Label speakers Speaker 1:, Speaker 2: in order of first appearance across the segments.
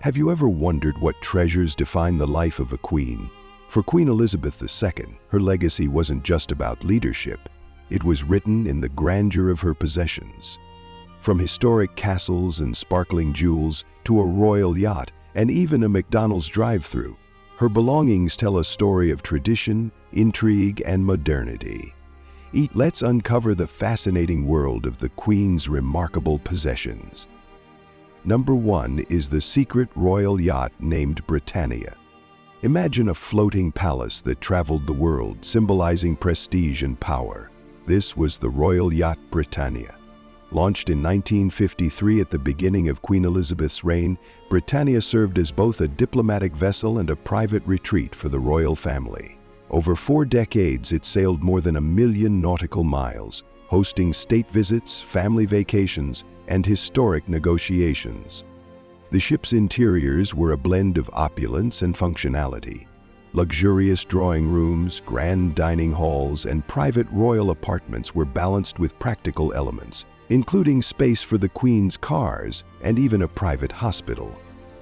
Speaker 1: Have you ever wondered what treasures define the life of a queen? For Queen Elizabeth II, her legacy wasn't just about leadership. It was written in the grandeur of her possessions. From historic castles and sparkling jewels to a royal yacht and even a McDonald's drive-thru, her belongings tell a story of tradition, intrigue, and modernity. Let's uncover the fascinating world of the Queen's remarkable possessions. Number 1 is the secret royal yacht named Britannia. Imagine a floating palace that traveled the world, symbolizing prestige and power. This was the Royal Yacht Britannia. Launched in 1953 at the beginning of Queen Elizabeth's reign, Britannia served as both a diplomatic vessel and a private retreat for the royal family. Over 4 decades, it sailed more than 1 million nautical miles, hosting state visits, family vacations, and historic negotiations. The ship's interiors were a blend of opulence and functionality. Luxurious drawing rooms, grand dining halls, and private royal apartments were balanced with practical elements, including space for the Queen's cars and even a private hospital.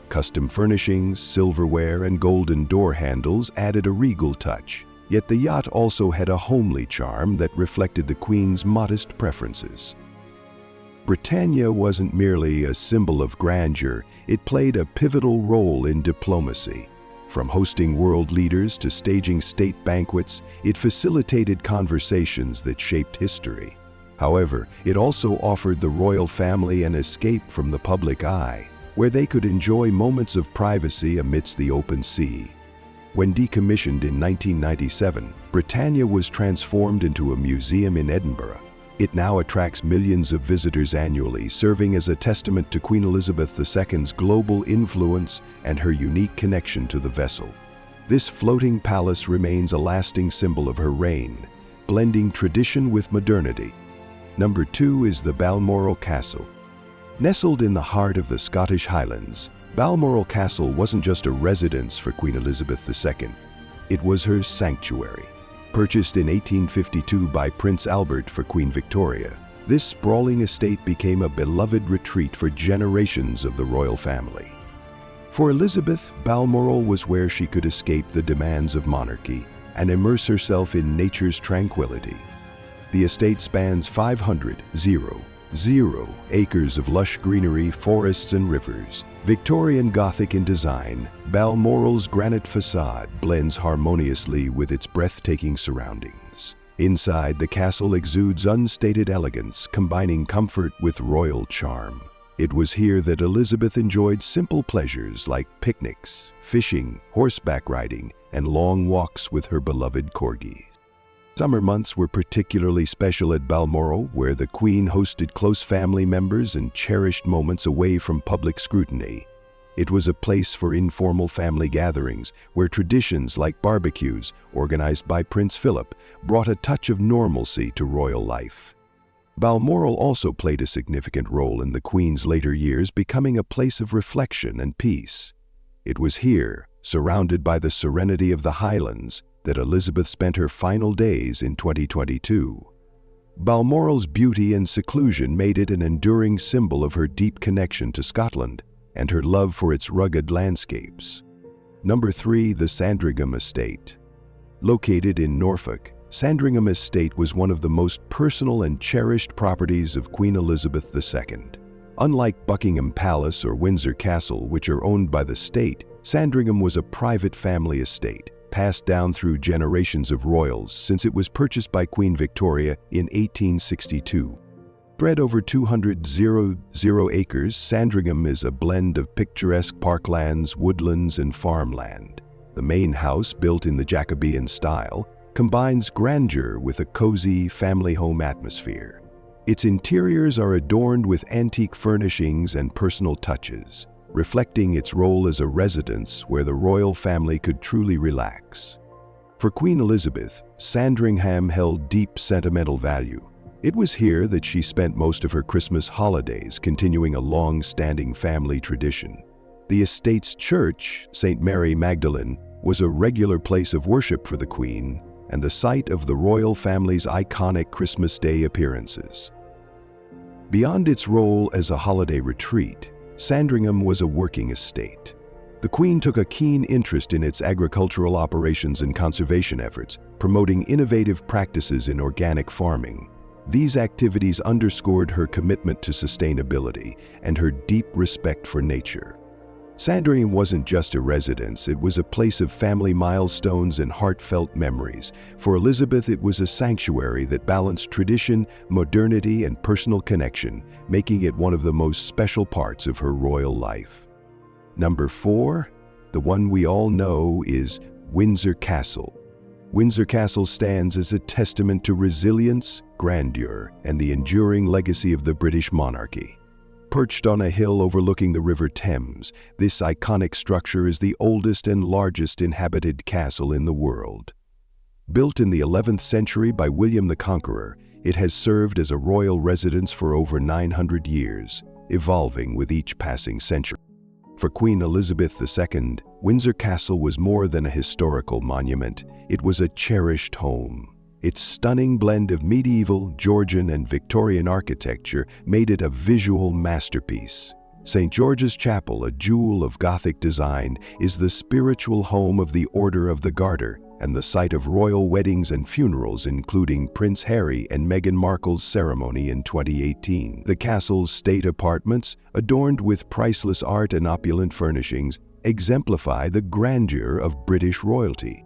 Speaker 1: Custom furnishings, silverware, and golden door handles added a regal touch, yet the yacht also had a homely charm that reflected the Queen's modest preferences. Britannia wasn't merely a symbol of grandeur, it played a pivotal role in diplomacy. From hosting world leaders to staging state banquets, it facilitated conversations that shaped history. However, it also offered the royal family an escape from the public eye, where they could enjoy moments of privacy amidst the open sea. When decommissioned in 1997, Britannia was transformed into a museum in Edinburgh. It now attracts millions of visitors annually, serving as a testament to Queen Elizabeth II's global influence and her unique connection to the vessel. This floating palace remains a lasting symbol of her reign, blending tradition with modernity. Number 2 is the Balmoral Castle. Nestled in the heart of the Scottish Highlands, Balmoral Castle wasn't just a residence for Queen Elizabeth II. It was her sanctuary. Purchased in 1852 by Prince Albert for Queen Victoria, this sprawling estate became a beloved retreat for generations of the royal family. For Elizabeth, Balmoral was where she could escape the demands of monarchy and immerse herself in nature's tranquility. The estate spans 500 acres of lush greenery, forests, and rivers. Victorian Gothic in design, Balmoral's granite facade blends harmoniously with its breathtaking surroundings. Inside, the castle exudes unstated elegance, combining comfort with royal charm. It was here that Elizabeth enjoyed simple pleasures like picnics, fishing, horseback riding, and long walks with her beloved corgis. Summer months were particularly special at Balmoral, where the Queen hosted close family members and cherished moments away from public scrutiny. It was a place for informal family gatherings, where traditions like barbecues, organized by Prince Philip, brought a touch of normalcy to royal life. Balmoral also played a significant role in the Queen's later years, becoming a place of reflection and peace. It was here, surrounded by the serenity of the Highlands, that Elizabeth spent her final days in 2022. Balmoral's beauty and seclusion made it an enduring symbol of her deep connection to Scotland and her love for its rugged landscapes. Number 3, the Sandringham Estate. Located in Norfolk, Sandringham Estate was one of the most personal and cherished properties of Queen Elizabeth II. Unlike Buckingham Palace or Windsor Castle, which are owned by the state, Sandringham was a private family estate, passed down through generations of royals since it was purchased by Queen Victoria in 1862. Spread over 200 acres, Sandringham is a blend of picturesque parklands, woodlands, and farmland. The main house, built in the Jacobean style, combines grandeur with a cozy family home atmosphere. Its interiors are adorned with antique furnishings and personal touches, reflecting its role as a residence where the royal family could truly relax. For Queen Elizabeth, Sandringham held deep sentimental value. It was here that she spent most of her Christmas holidays, continuing a long-standing family tradition. The estate's church, St. Mary Magdalene, was a regular place of worship for the Queen and the site of the royal family's iconic Christmas Day appearances. Beyond its role as a holiday retreat, Sandringham was a working estate. The Queen took a keen interest in its agricultural operations and conservation efforts, promoting innovative practices in organic farming. These activities underscored her commitment to sustainability and her deep respect for nature. Sandringham wasn't just a residence, it was a place of family milestones and heartfelt memories. For Elizabeth, it was a sanctuary that balanced tradition, modernity, and personal connection, making it one of the most special parts of her royal life. Number 4, the one we all know, is Windsor Castle. Windsor Castle stands as a testament to resilience, grandeur, and the enduring legacy of the British monarchy. Perched on a hill overlooking the River Thames, this iconic structure is the oldest and largest inhabited castle in the world. Built in the 11th century by William the Conqueror, it has served as a royal residence for over 900 years, evolving with each passing century. For Queen Elizabeth II, Windsor Castle was more than a historical monument. It was a cherished home. Its stunning blend of medieval, Georgian, and Victorian architecture made it a visual masterpiece. St. George's Chapel, a jewel of Gothic design, is the spiritual home of the Order of the Garter and the site of royal weddings and funerals, including Prince Harry and Meghan Markle's ceremony in 2018. The castle's state apartments, adorned with priceless art and opulent furnishings, exemplify the grandeur of British royalty.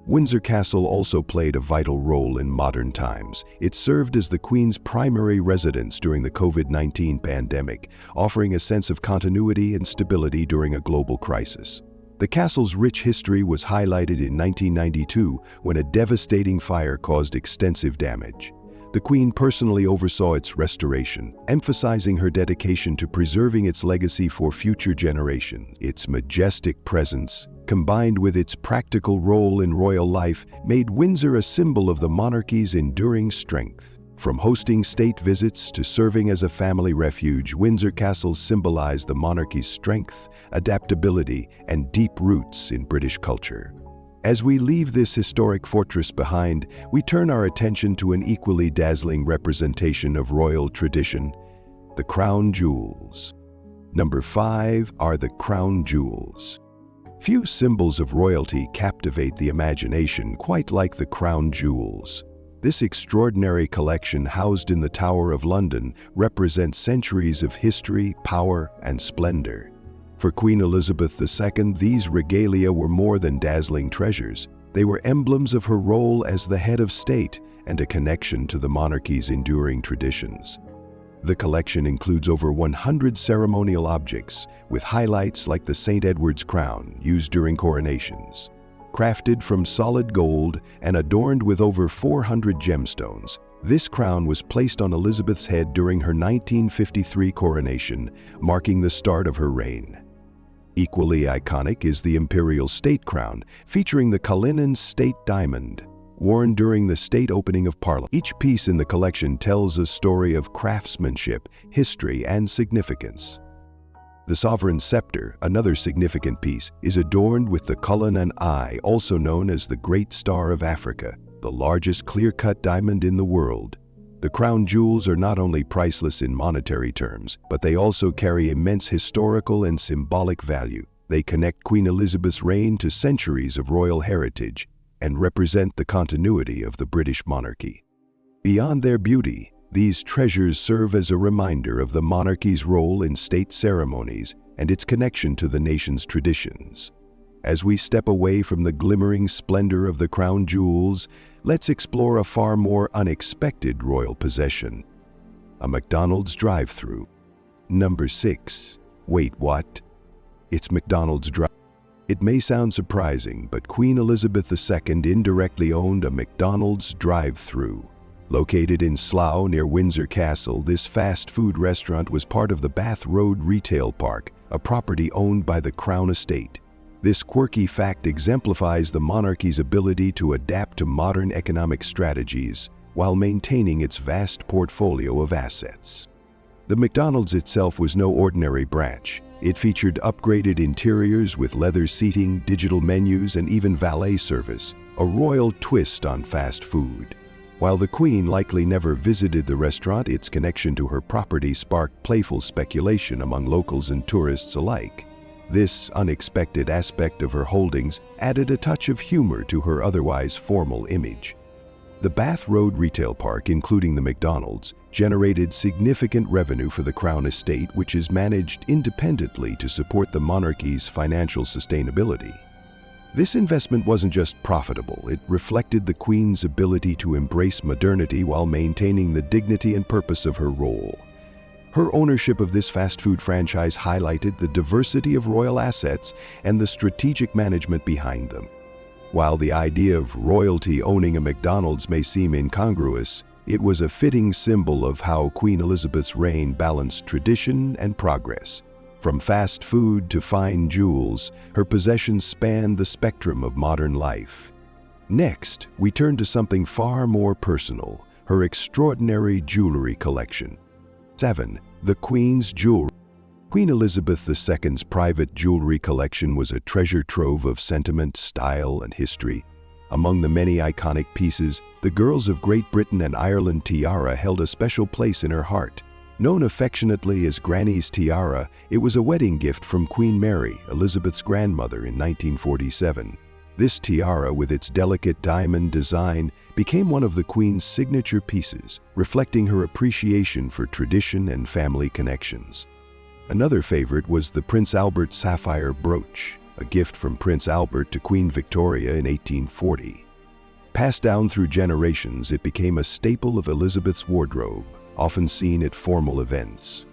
Speaker 1: Windsor Castle also played a vital role in modern times. It served as the Queen's primary residence during the COVID-19 pandemic, offering a sense of continuity and stability during a global crisis. The castle's rich history was highlighted in 1992 when a devastating fire caused extensive damage. The Queen personally oversaw its restoration, emphasizing her dedication to preserving its legacy for future generations. Its majestic presence, combined with its practical role in royal life, made Windsor a symbol of the monarchy's enduring strength. From hosting state visits to serving as a family refuge, Windsor Castle symbolized the monarchy's strength, adaptability, and deep roots in British culture. As we leave this historic fortress behind, we turn our attention to an equally dazzling representation of royal tradition: the crown jewels. Number 5 are the crown jewels. Few symbols of royalty captivate the imagination quite like the crown jewels. This extraordinary collection, housed in the Tower of London, represents centuries of history, power, and splendor. For Queen Elizabeth II, these regalia were more than dazzling treasures. They were emblems of her role as the head of state and a connection to the monarchy's enduring traditions. The collection includes over 100 ceremonial objects, with highlights like the St. Edward's crown used during coronations. Crafted from solid gold and adorned with over 400 gemstones, this crown was placed on Elizabeth's head during her 1953 coronation, marking the start of her reign. Equally iconic is the imperial state crown, featuring the Cullinan State Diamond, worn during the state opening of Parliament. Each piece in the collection tells a story of craftsmanship, history, and significance. The sovereign scepter, another significant piece, is adorned with the Cullinan Eye, also known as the Great Star of Africa, the largest clear-cut diamond in the world. The crown jewels are not only priceless in monetary terms, but they also carry immense historical and symbolic value. They connect Queen Elizabeth's reign to centuries of royal heritage and represent the continuity of the British monarchy. Beyond their beauty, these treasures serve as a reminder of the monarchy's role in state ceremonies and its connection to the nation's traditions. As we step away from the glimmering splendor of the crown jewels, let's explore a far more unexpected royal possession: a McDonald's drive-thru. Number 6. Wait, what? It's McDonald's drive-thru. It may sound surprising, but Queen Elizabeth II indirectly owned a McDonald's drive-thru. Located in Slough near Windsor Castle, this fast food restaurant was part of the Bath Road Retail Park, a property owned by the Crown Estate. This quirky fact exemplifies the monarchy's ability to adapt to modern economic strategies while maintaining its vast portfolio of assets. The McDonald's itself was no ordinary branch. It featured upgraded interiors with leather seating, digital menus, and even valet service, a royal twist on fast food. While the Queen likely never visited the restaurant, its connection to her property sparked playful speculation among locals and tourists alike. This unexpected aspect of her holdings added a touch of humor to her otherwise formal image. The Bath Road Retail Park, including the McDonald's, generated significant revenue for the Crown Estate, which is managed independently to support the monarchy's financial sustainability. This investment wasn't just profitable, it reflected the Queen's ability to embrace modernity while maintaining the dignity and purpose of her role. Her ownership of this fast food franchise highlighted the diversity of royal assets and the strategic management behind them. While the idea of royalty owning a McDonald's may seem incongruous, it was a fitting symbol of how Queen Elizabeth's reign balanced tradition and progress. From fast food to fine jewels, her possessions spanned the spectrum of modern life. Next, we turn to something far more personal, her extraordinary jewelry collection. 7. The Queen's jewelry. Queen Elizabeth II's private jewelry collection was a treasure trove of sentiment, style, and history. Among the many iconic pieces, the Girls of Great Britain and Ireland tiara held a special place in her heart. Known affectionately as Granny's tiara, it was a wedding gift from Queen Mary, Elizabeth's grandmother, in 1947. This tiara, with its delicate diamond design, became one of the Queen's signature pieces, reflecting her appreciation for tradition and family connections. Another favorite was the Prince Albert sapphire brooch, a gift from Prince Albert to Queen Victoria in 1840. Passed down through generations, it became a staple of Elizabeth's wardrobe, often seen at formal events.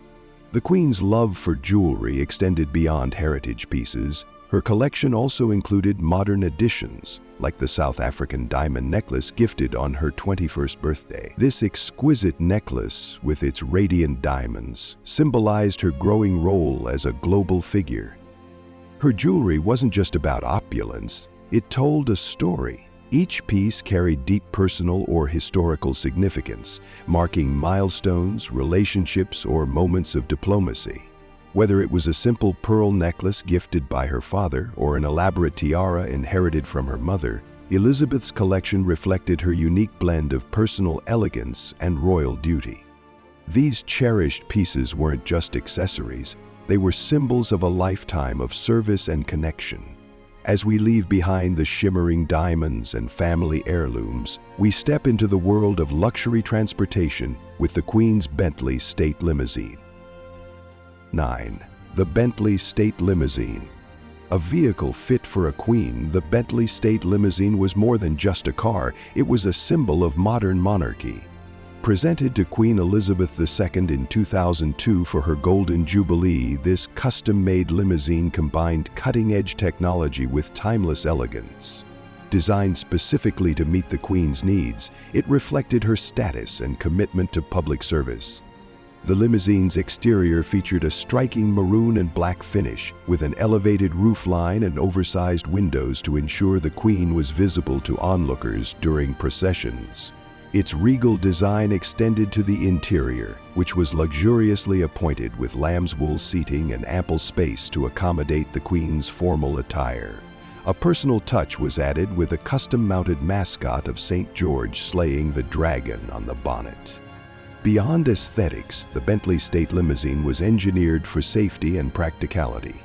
Speaker 1: The Queen's love for jewelry extended beyond heritage pieces. Her collection also included modern additions, like the South African diamond necklace gifted on her 21st birthday. This exquisite necklace, with its radiant diamonds, symbolized her growing role as a global figure. Her jewelry wasn't just about opulence, it told a story. Each piece carried deep personal or historical significance, marking milestones, relationships, or moments of diplomacy. Whether it was a simple pearl necklace gifted by her father or an elaborate tiara inherited from her mother, Elizabeth's collection reflected her unique blend of personal elegance and royal duty. These cherished pieces weren't just accessories, they were symbols of a lifetime of service and connection. As we leave behind the shimmering diamonds and family heirlooms, we step into the world of luxury transportation with the Queen's Bentley State Limousine. 9. The Bentley State Limousine. A vehicle fit for a queen, the Bentley State Limousine was more than just a car, it was a symbol of modern monarchy. Presented to Queen Elizabeth II in 2002 for her Golden Jubilee, this custom-made limousine combined cutting-edge technology with timeless elegance. Designed specifically to meet the Queen's needs, it reflected her status and commitment to public service. The limousine's exterior featured a striking maroon and black finish, with an elevated roofline and oversized windows to ensure the Queen was visible to onlookers during processions. Its regal design extended to the interior, which was luxuriously appointed with lamb's wool seating and ample space to accommodate the Queen's formal attire. A personal touch was added with a custom-mounted mascot of St. George slaying the dragon on the bonnet. Beyond aesthetics, the Bentley State Limousine was engineered for safety and practicality.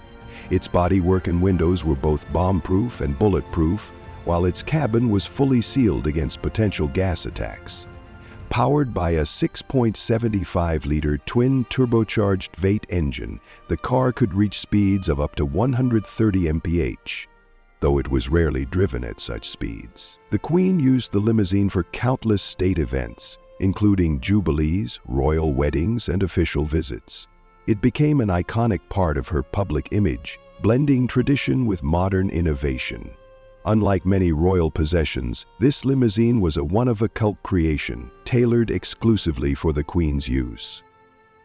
Speaker 1: Its bodywork and windows were both bomb-proof and bulletproof, while its cabin was fully sealed against potential gas attacks. Powered by a 6.75-liter twin-turbocharged V8 engine, the car could reach speeds of up to 130 mph, though it was rarely driven at such speeds. The Queen used the limousine for countless state events, including jubilees, royal weddings, and official visits. It became an iconic part of her public image, blending tradition with modern innovation. Unlike many royal possessions, this limousine was a one-of-a-kind creation, tailored exclusively for the Queen's use.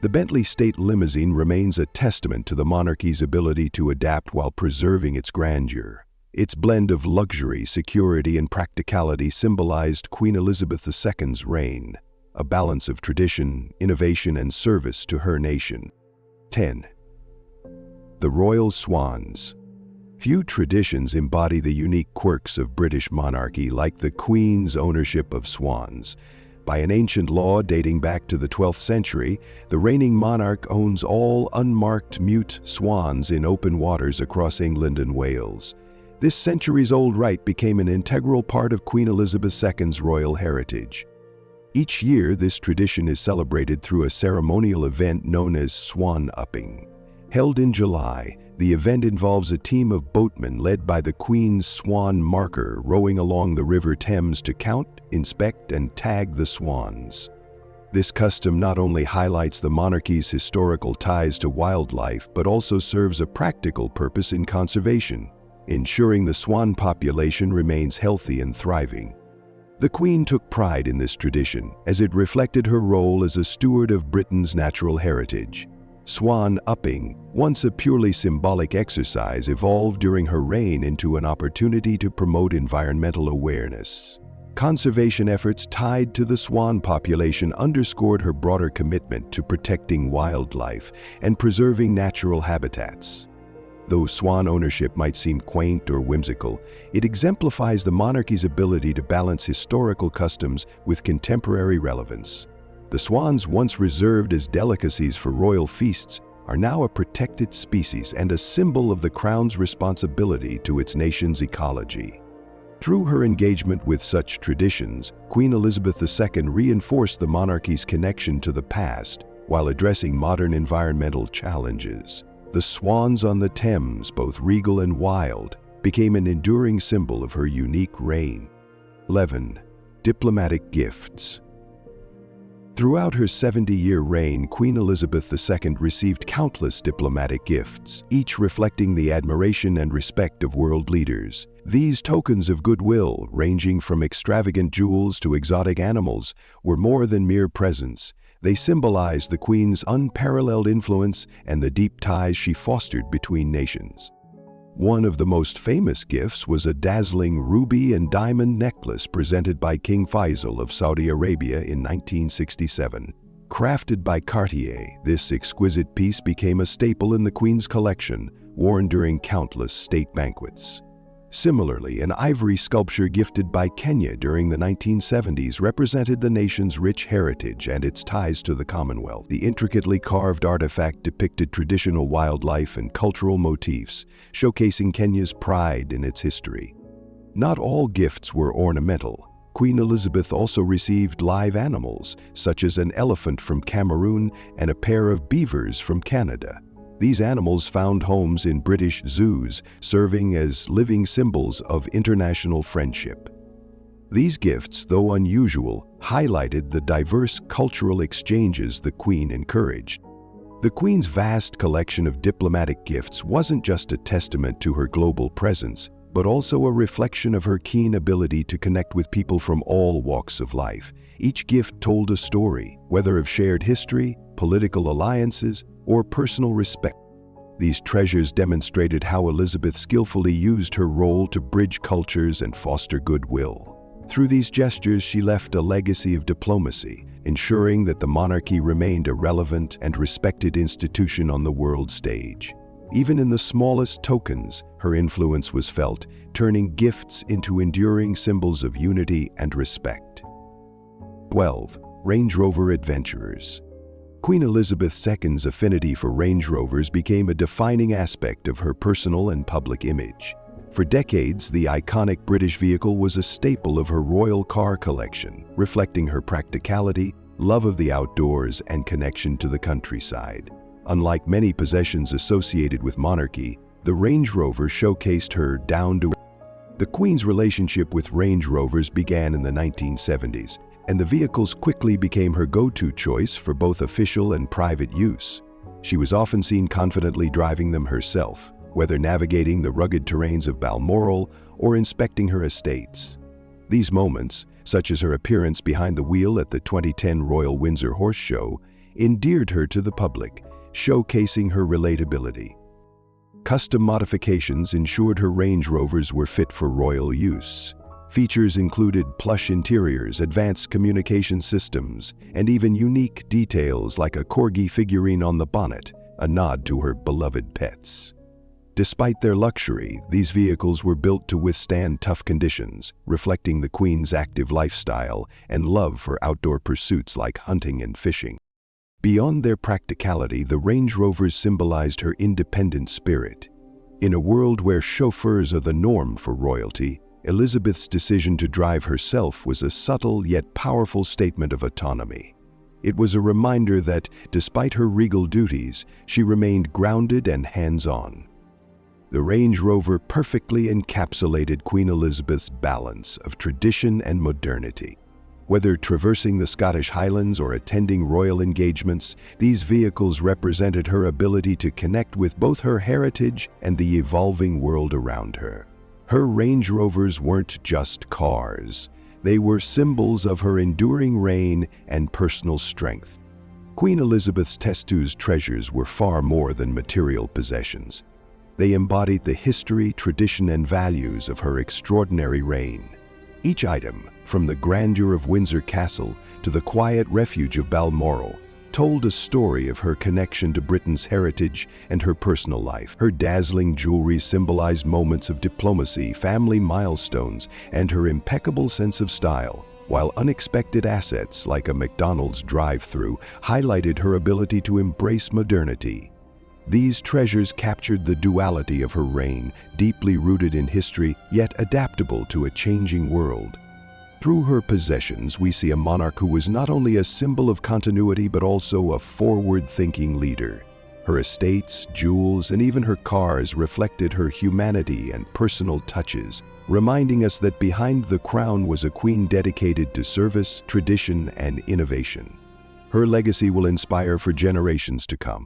Speaker 1: The Bentley State Limousine remains a testament to the monarchy's ability to adapt while preserving its grandeur. Its blend of luxury, security, and practicality symbolized Queen Elizabeth II's reign, a balance of tradition, innovation, and service to her nation. 10. The Royal Swans. Few traditions embody the unique quirks of British monarchy like the Queen's ownership of swans. By an ancient law dating back to the 12th century, the reigning monarch owns all unmarked mute swans in open waters across England and Wales. This centuries-old right became an integral part of Queen Elizabeth II's royal heritage. Each year, this tradition is celebrated through a ceremonial event known as swan upping. Held in July, the event involves a team of boatmen led by the Queen's swan marker rowing along the River Thames to count, inspect, and tag the swans. This custom not only highlights the monarchy's historical ties to wildlife but also serves a practical purpose in conservation, ensuring the swan population remains healthy and thriving. The Queen took pride in this tradition as it reflected her role as a steward of Britain's natural heritage. Swan upping, once a purely symbolic exercise, evolved during her reign into an opportunity to promote environmental awareness. Conservation efforts tied to the swan population underscored her broader commitment to protecting wildlife and preserving natural habitats. Though swan ownership might seem quaint or whimsical, it exemplifies the monarchy's ability to balance historical customs with contemporary relevance. The swans, once reserved as delicacies for royal feasts, are now a protected species and a symbol of the Crown's responsibility to its nation's ecology. Through her engagement with such traditions, Queen Elizabeth II reinforced the monarchy's connection to the past while addressing modern environmental challenges. The swans on the Thames, both regal and wild, became an enduring symbol of her unique reign. 11. Diplomatic gifts. Throughout her 70-year reign, Queen Elizabeth II received countless diplomatic gifts, each reflecting the admiration and respect of world leaders. These tokens of goodwill, ranging from extravagant jewels to exotic animals, were more than mere presents. They symbolized the Queen's unparalleled influence and the deep ties she fostered between nations. One of the most famous gifts was a dazzling ruby and diamond necklace presented by King Faisal of Saudi Arabia in 1967. Crafted by Cartier, this exquisite piece became a staple in the Queen's collection, worn during countless state banquets. Similarly, an ivory sculpture gifted by Kenya during the 1970s represented the nation's rich heritage and its ties to the Commonwealth. The intricately carved artifact depicted traditional wildlife and cultural motifs, showcasing Kenya's pride in its history. Not all gifts were ornamental. Queen Elizabeth also received live animals, such as an elephant from Cameroon and a pair of beavers from Canada. These animals found homes in British zoos, serving as living symbols of international friendship. These gifts, though unusual, highlighted the diverse cultural exchanges the Queen encouraged. The Queen's vast collection of diplomatic gifts wasn't just a testament to her global presence, but also a reflection of her keen ability to connect with people from all walks of life. Each gift told a story, whether of shared history, political alliances, or personal respect. These treasures demonstrated how Elizabeth skillfully used her role to bridge cultures and foster goodwill. Through these gestures, she left a legacy of diplomacy, ensuring that the monarchy remained a relevant and respected institution on the world stage. Even in the smallest tokens, her influence was felt, turning gifts into enduring symbols of unity and respect. 12. Range Rover adventurers. Queen Elizabeth II's affinity for Range Rovers became a defining aspect of her personal and public image. For decades, the iconic British vehicle was a staple of her royal car collection, reflecting her practicality, love of the outdoors, and connection to the countryside. Unlike many possessions associated with monarchy, the Range Rover showcased her down-to-earth. The Queen's relationship with Range Rovers began in the 1970s, and the vehicles quickly became her go-to choice for both official and private use. She was often seen confidently driving them herself, whether navigating the rugged terrains of Balmoral or inspecting her estates. These moments, such as her appearance behind the wheel at the 2010 Royal Windsor Horse Show, endeared her to the public, showcasing her relatability. Custom modifications ensured her Range Rovers were fit for royal use. Features included plush interiors, advanced communication systems, and even unique details like a corgi figurine on the bonnet, a nod to her beloved pets. Despite their luxury, these vehicles were built to withstand tough conditions, reflecting the Queen's active lifestyle and love for outdoor pursuits like hunting and fishing. Beyond their practicality, the Range Rovers symbolized her independent spirit. In a world where chauffeurs are the norm for royalty, Elizabeth's decision to drive herself was a subtle yet powerful statement of autonomy. It was a reminder that, despite her regal duties, she remained grounded and hands-on. The Range Rover perfectly encapsulated Queen Elizabeth's balance of tradition and modernity. Whether traversing the Scottish Highlands or attending royal engagements, these vehicles represented her ability to connect with both her heritage and the evolving world around her. Her Range Rovers weren't just cars. They were symbols of her enduring reign and personal strength. Queen Elizabeth's Testu's treasures were far more than material possessions. They embodied the history, tradition, and values of her extraordinary reign. Each item, from the grandeur of Windsor Castle to the quiet refuge of Balmoral, told a story of her connection to Britain's heritage and her personal life. Her dazzling jewelry symbolized moments of diplomacy, family milestones, and her impeccable sense of style, while unexpected assets like a McDonald's drive-thru highlighted her ability to embrace modernity. These treasures captured the duality of her reign, deeply rooted in history, yet adaptable to a changing world. Through her possessions, we see a monarch who was not only a symbol of continuity but also a forward-thinking leader. Her estates, jewels, and even her cars reflected her humanity and personal touches, reminding us that behind the crown was a queen dedicated to service, tradition, and innovation. Her legacy will inspire for generations to come.